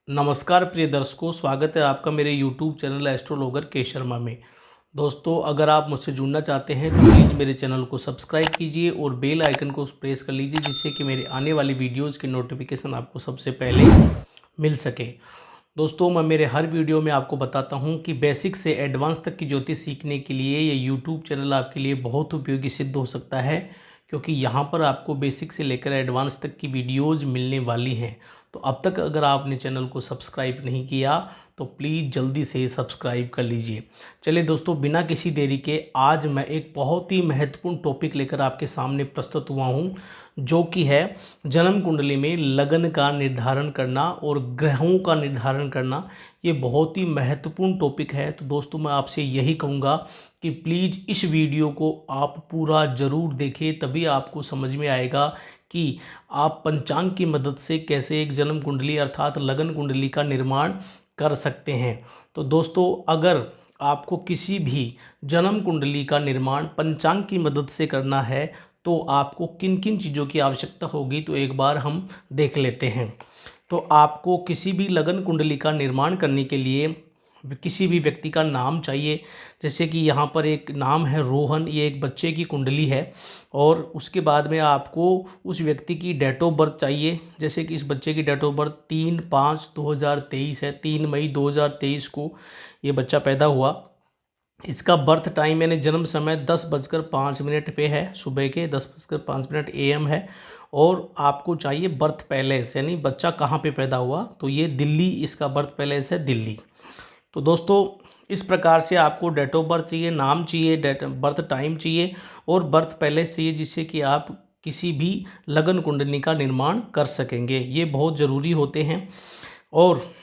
नमस्कार प्रिय दर्शकों, स्वागत है आपका मेरे YouTube चैनल एस्ट्रोलॉगर के शर्मा में। दोस्तों, अगर आप मुझसे जुड़ना चाहते हैं तो प्लीज़ मेरे चैनल को सब्सक्राइब कीजिए और बेल आइकन को प्रेस कर लीजिए, जिससे कि मेरे आने वाली वीडियोज़ की नोटिफिकेशन आपको सबसे पहले मिल सके। दोस्तों, मैं मेरे हर वीडियो में आपको बताता हूं कि बेसिक से एडवांस तक की ज्योतिष सीखने के लिए ये यूट्यूब चैनल आपके लिए बहुत उपयोगी सिद्ध हो सकता है, क्योंकि यहाँ पर आपको बेसिक से लेकर एडवांस तक की वीडियोज़ मिलने वाली हैं। तो अब तक अगर आपने चैनल को सब्सक्राइब नहीं किया तो प्लीज़ जल्दी से सब्सक्राइब कर लीजिए। चलिए दोस्तों, बिना किसी देरी के आज मैं एक बहुत ही महत्वपूर्ण टॉपिक लेकर आपके सामने प्रस्तुत हुआ हूँ, जो कि है जन्म कुंडली में लगन का निर्धारण करना और ग्रहों का निर्धारण करना। ये बहुत ही महत्वपूर्ण टॉपिक है। तो दोस्तों, मैं आपसे यही कहूँगा कि प्लीज़ इस वीडियो को आप पूरा ज़रूर देखें, तभी आपको समझ में आएगा कि आप पंचांग की मदद से कैसे एक जन्म कुंडली अर्थात लगन कुंडली का निर्माण कर सकते हैं। तो दोस्तों, अगर आपको किसी भी जन्म कुंडली का निर्माण पंचांग की मदद से करना है तो आपको किन किन चीज़ों की आवश्यकता होगी, तो एक बार हम देख लेते हैं। तो आपको किसी भी लगन कुंडली का निर्माण करने के लिए किसी भी व्यक्ति का नाम चाहिए। जैसे कि यहाँ पर एक नाम है रोहन, ये एक बच्चे की कुंडली है। और उसके बाद में आपको उस व्यक्ति की डेट ऑफ बर्थ चाहिए। जैसे कि इस बच्चे की डेट ऑफ बर्थ 3/5/2023 है। 3 मई 2023 को ये बच्चा पैदा हुआ। इसका बर्थ टाइम यानी जन्म समय 10:05 पे है, सुबह के 10:05 AM है। और आपको चाहिए बर्थ पैलेस, यानी बच्चा कहाँ पे पैदा हुआ, तो ये दिल्ली इसका बर्थ पैलेस है, दिल्ली। तो दोस्तों, इस प्रकार से आपको डेट ऑफ बर्थ चाहिए, नाम चाहिए, डेट बर्थ टाइम चाहिए और बर्थ पैलेस चाहिए, जिससे कि आप किसी भी लगन कुंडली का निर्माण कर सकेंगे। ये बहुत ज़रूरी होते हैं। और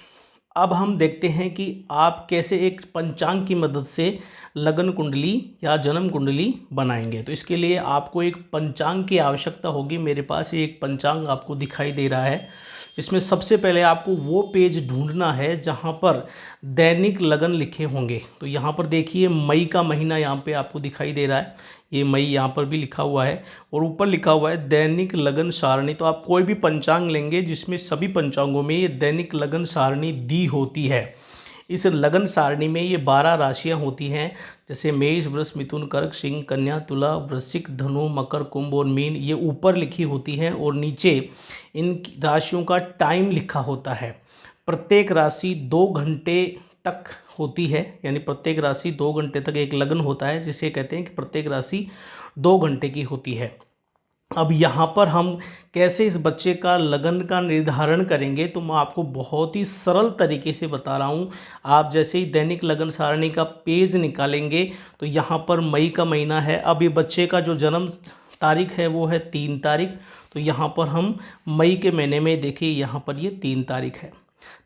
अब हम देखते हैं कि आप कैसे एक पंचांग की मदद से लगन कुंडली या जन्म कुंडली बनाएंगे। तो इसके लिए आपको एक पंचांग की आवश्यकता होगी। मेरे पास ये एक पंचांग आपको दिखाई दे रहा है, जिसमें सबसे पहले आपको वो पेज ढूंढना है जहाँ पर दैनिक लगन लिखे होंगे। तो यहाँ पर देखिए, मई का महीना यहाँ पे आपको दिखाई दे रहा है, ये मई यहाँ पर भी लिखा हुआ है और ऊपर लिखा हुआ है दैनिक लगन सारणी। तो आप कोई भी पंचांग लेंगे जिसमें सभी पंचांगों में ये दैनिक लगन सारणी दी होती है। इस लगन सारणी में ये 12 राशियां होती हैं, जैसे मेष, वृष, मिथुन, कर्क, सिंह, कन्या, तुला, वृश्चिक, धनु, मकर, कुंभ और मीन, ये ऊपर लिखी होती हैं और नीचे इन राशियों का टाइम लिखा होता है। प्रत्येक राशि 2 घंटे तक होती है, यानी प्रत्येक राशि 2 घंटे तक एक लगन होता है, जिसे कहते हैं कि प्रत्येक राशि 2 घंटे की होती है। अब यहाँ पर हम कैसे इस बच्चे का लगन का निर्धारण करेंगे, तो मैं आपको बहुत ही सरल तरीके से बता रहा हूँ। आप जैसे ही दैनिक लगन सारणी का पेज निकालेंगे तो यहाँ पर मई का महीना है। अब ये बच्चे का जो जन्म तारीख है वो है 3 तारीख। तो यहाँ पर हम मई के महीने में देखिए, यहाँ पर ये 3 तारीख है,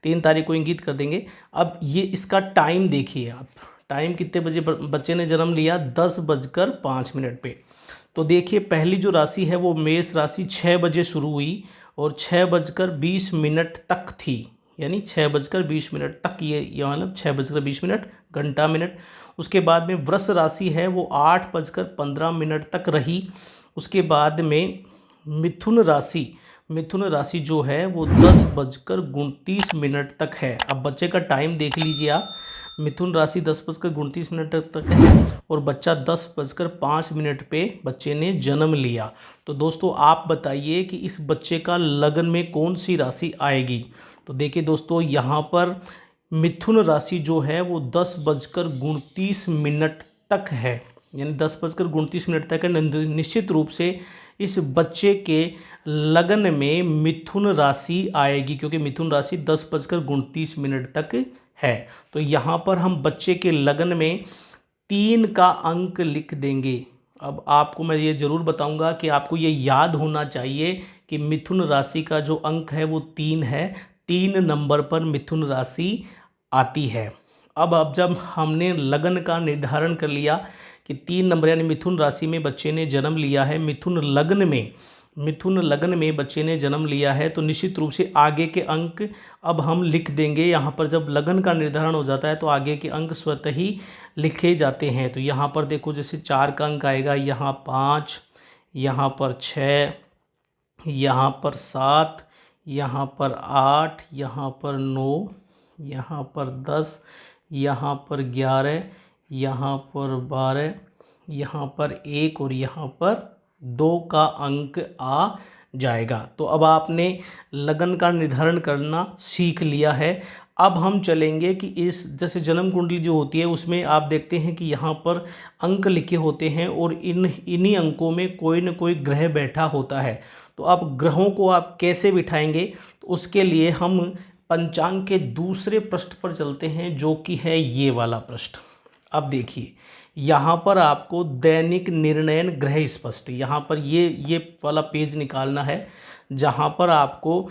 3 तारीख को इंगित कर देंगे। अब ये इसका टाइम देखिए आप, टाइम कितने बजे बच्चे ने जन्म लिया, 10:05 पे। तो देखिए, पहली जो राशि है वो मेष राशि 6 बजे शुरू हुई और 6:20 तक थी, यानी 6:20 तक, ये मतलब 6:20 घंटा मिनट। उसके बाद में वृष राशि है वो 8:15 तक रही। उसके बाद में मिथुन राशि जो है वो 10:29 तक है। अब बच्चे का टाइम देख लीजिए आप, मिथुन राशि 10:29 तक है और बच्चा 10:05 पे बच्चे ने जन्म लिया। तो दोस्तों, आप बताइए कि इस बच्चे का लगन में कौन सी राशि आएगी। तो देखिए दोस्तों, यहाँ पर मिथुन राशि जो है वो 10:29 तक है, यानी 10:29 तक है। निश्चित रूप से इस बच्चे के लगन में मिथुन राशि आएगी, क्योंकि मिथुन राशि 10:29 तक है। तो यहाँ पर हम बच्चे के लगन में 3 का अंक लिख देंगे। अब आपको मैं ये ज़रूर बताऊंगा कि आपको ये याद होना चाहिए कि मिथुन राशि का जो अंक है वो 3 है। 3 नंबर पर मिथुन राशि आती है। अब जब हमने लगन का निर्धारण कर लिया कि 3 नंबर यानी मिथुन राशि में बच्चे ने जन्म लिया है, मिथुन लगन में बच्चे ने जन्म लिया है, तो निश्चित रूप से आगे के अंक अब हम लिख देंगे। यहाँ पर जब लगन का निर्धारण हो जाता है तो आगे के अंक स्वतः ही लिखे जाते हैं। तो यहाँ पर देखो, जैसे 4 का अंक आएगा, यहाँ 5, यहाँ पर 6, यहाँ पर 7, यहाँ पर 8, यहाँ पर 9, यहाँ पर 10, यहाँ पर 11, यहाँ पर 12, यहाँ पर 1 और यहाँ पर 2 का अंक आ जाएगा। तो अब आपने लगन का निर्धारण करना सीख लिया है। अब हम चलेंगे कि इस जैसे जन्म कुंडली जो होती है उसमें आप देखते हैं कि यहाँ पर अंक लिखे होते हैं और इन्हीं अंकों में कोई न कोई ग्रह बैठा होता है। तो अब ग्रहों को आप कैसे बिठाएंगे, तो उसके लिए हम पंचांग के दूसरे पृष्ठ पर चलते हैं, जो कि है ये वाला पृष्ठ। अब देखिए यहाँ पर आपको दैनिक निर्णयन ग्रह स्पष्ट, यहाँ पर ये वाला पेज निकालना है, जहाँ पर आपको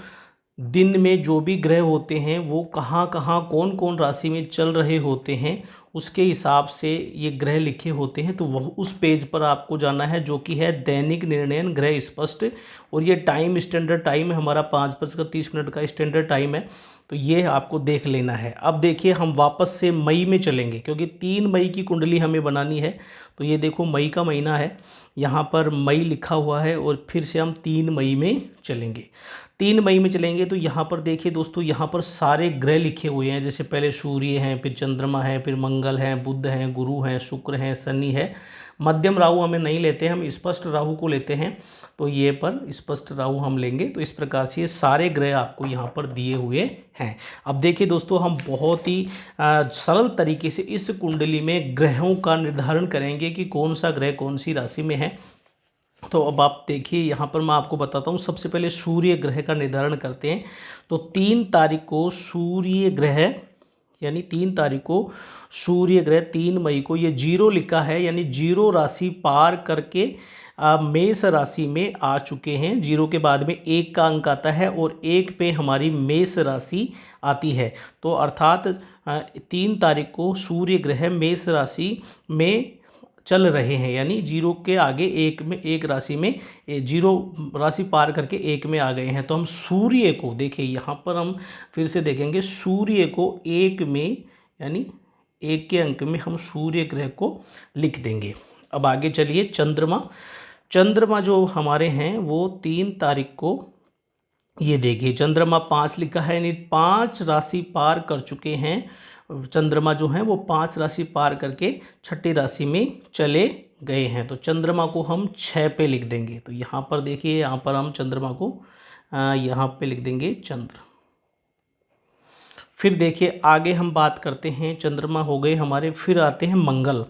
दिन में जो भी ग्रह होते हैं वो कहाँ कहाँ कौन कौन राशि में चल रहे होते हैं उसके हिसाब से ये ग्रह लिखे होते हैं। तो वह उस पेज पर आपको जाना है, जो कि है दैनिक निर्णयन ग्रह स्पष्ट। और ये टाइम स्टैंडर्ड टाइम है हमारा 5:30 का स्टैंडर्ड टाइम है, तो ये आपको देख लेना है। अब देखिए हम वापस से मई में चलेंगे, क्योंकि 3 मई की कुंडली हमें बनानी है। तो ये देखो मई का महीना है, यहाँ पर मई लिखा हुआ है और फिर से हम 3 मई में चलेंगे। 3 मई में चलेंगे तो यहाँ पर देखिए दोस्तों, यहाँ पर सारे ग्रह लिखे हुए हैं। जैसे पहले सूर्य हैं, फिर चंद्रमा है, फिर मंगल हैं, बुध हैं, गुरु हैं, शुक्र हैं, शनि है। मध्यम राहु हमें नहीं लेते, हम स्पष्ट राहु को लेते हैं। तो ये पर स्पष्ट राहु हम लेंगे। तो इस प्रकार से ये सारे ग्रह आपको यहाँ पर दिए हुए हैं। अब देखिए दोस्तों, हम बहुत ही सरल तरीके से इस कुंडली में ग्रहों का निर्धारण करेंगे कि कौन सा ग्रह कौन सी राशि में है। तो अब आप देखिए यहाँ पर मैं आपको बताता हूँ। सबसे पहले सूर्य ग्रह का निर्धारण करते हैं। तो 3 तारीख को सूर्य ग्रह, यानी 3 तारीख को सूर्य ग्रह 3 मई को ये 0 लिखा है, यानी 0 राशि पार करके मेष राशि में आ चुके हैं। 0 के बाद में 1 का अंक आता है और 1 पे हमारी मेष राशि आती है। तो अर्थात 3 तारीख को सूर्य ग्रह मेष राशि में चल रहे हैं, यानी 0 के आगे 1 राशि में 0 राशि पार करके 1 में आ गए हैं। तो हम सूर्य को देखिए, यहाँ पर हम फिर से देखेंगे सूर्य को 1 में, यानी 1 के अंक में हम सूर्य ग्रह को लिख देंगे। अब आगे चलिए चंद्रमा जो हमारे हैं वो 3 तारीख को, ये देखिए चंद्रमा 5 लिखा है, यानी 5 राशि पार कर चुके हैं। चंद्रमा जो है वो 5 राशि पार करके 6ठी राशि में चले गए हैं। तो चंद्रमा को हम 6 पे लिख देंगे। तो यहाँ पर देखिए, यहाँ पर हम चंद्रमा को यहाँ पे लिख देंगे चंद्र। फिर देखिए आगे हम बात करते हैं, चंद्रमा हो गए हमारे। फिर आते हैं मंगल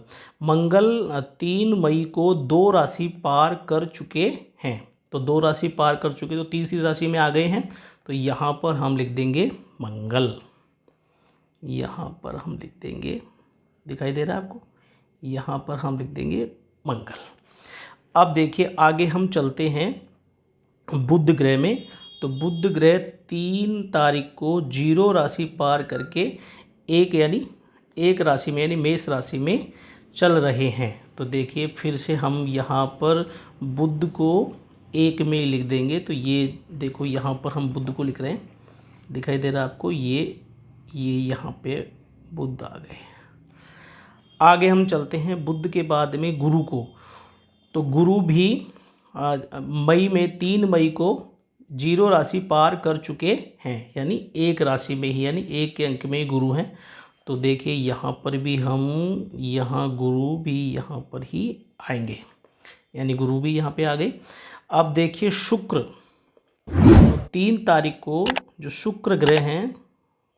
3 मई को 2 राशि पार कर चुके हैं। तो 2 राशि पार कर चुके, तो तीसरी राशि में आ गए हैं। तो यहाँ पर हम लिख देंगे मंगल, यहाँ पर हम लिख देंगे, दिखाई दे रहा है आपको, यहाँ पर हम लिख देंगे मंगल। अब देखिए आगे हम चलते हैं बुध ग्रह में। तो बुध ग्रह 3 तारीख को 0 राशि पार करके 1, यानी 1 राशि में, यानी मेष राशि में चल रहे हैं। तो देखिए फिर से हम यहाँ पर बुध को 1 में लिख देंगे। तो ये देखो यहाँ पर हम बुध को लिख रहे हैं, दिखाई दे रहा है आपको, ये यहाँ पे बुध आ गए। आगे हम चलते हैं बुध के बाद में गुरु को। तो गुरु भी मई में 3 मई को 0 राशि पार कर चुके हैं, यानी 1 राशि में ही, यानी 1 के अंक में ही गुरु हैं। तो देखिए यहाँ पर भी हम, यहाँ गुरु भी यहाँ पर ही आएंगे, यानी गुरु भी यहाँ पे आ गए। अब देखिए शुक्र, तो 3 तारीख को जो शुक्र ग्रह हैं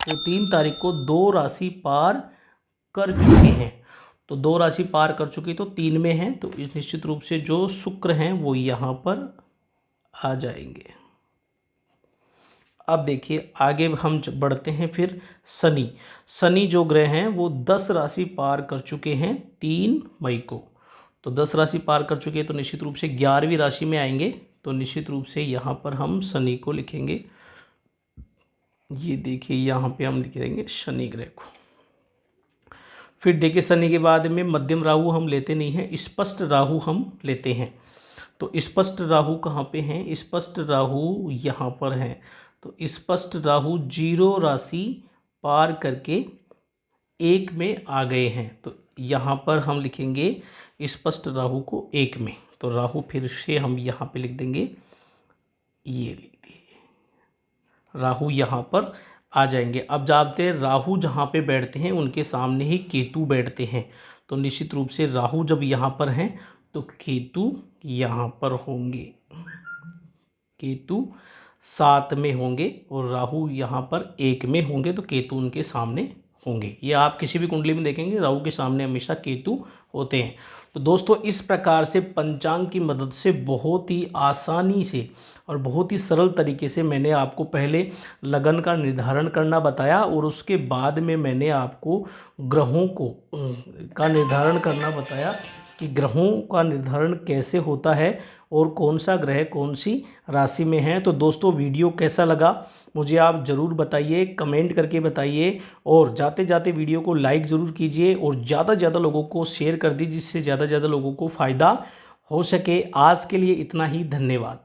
वो 3 तारीख को 2 राशि पार कर चुके हैं। तो 2 राशि पार कर चुकी, तो 3 में हैं। तो इस निश्चित रूप से जो शुक्र हैं वो यहाँ पर आ जाएंगे। अब देखिए आगे हम बढ़ते हैं। फिर शनि जो ग्रह हैं वो 10 राशि पार कर चुके हैं 3 मई को। तो 10 राशि पार कर चुके हैं, तो निश्चित रूप से 11वीं राशि में आएंगे। तो निश्चित रूप से यहाँ पर हम शनि को लिखेंगे, ये देखिए यहाँ पे हम लिख देंगे शनि ग्रह को। फिर देखिए शनि के बाद में मध्यम राहु हम लेते नहीं हैं, स्पष्ट राहु हम लेते हैं। तो स्पष्ट राहु कहाँ पे हैं? स्पष्ट राहु यहाँ पर हैं। तो स्पष्ट राहु 0 राशि पार करके 1 में आ गए हैं। तो यहाँ पर हम लिखेंगे स्पष्ट राहु को 1 में। तो राहु फिर से हम यहाँ पे लिख देंगे, ये लिख दिए राहु यहाँ पर आ जाएंगे। अब जानते हैं राहु जहाँ पे बैठते हैं उनके सामने ही केतु बैठते हैं, तो निश्चित रूप से राहु जब यहाँ पर हैं तो केतु यहाँ पर होंगे, केतु 7 में होंगे और राहु यहाँ पर 1 में होंगे, तो केतु उनके सामने होंगे। ये आप किसी भी कुंडली में देखेंगे राहु के सामने हमेशा केतु होते हैं। तो दोस्तों इस प्रकार से पंचांग की मदद से बहुत ही आसानी से और बहुत ही सरल तरीके से मैंने आपको पहले लगन का निर्धारण करना बताया और उसके बाद में मैंने आपको ग्रहों का निर्धारण करना बताया कि ग्रहों का निर्धारण कैसे होता है और कौन सा ग्रह कौन सी राशि में है। तो दोस्तों वीडियो कैसा लगा मुझे आप ज़रूर बताइए, कमेंट करके बताइए और जाते जाते वीडियो को लाइक ज़रूर कीजिए और ज़्यादा से ज़्यादा लोगों को शेयर कर दीजिए जिससे ज़्यादा से ज़्यादा लोगों को फ़ायदा हो सके। आज के लिए इतना ही, धन्यवाद।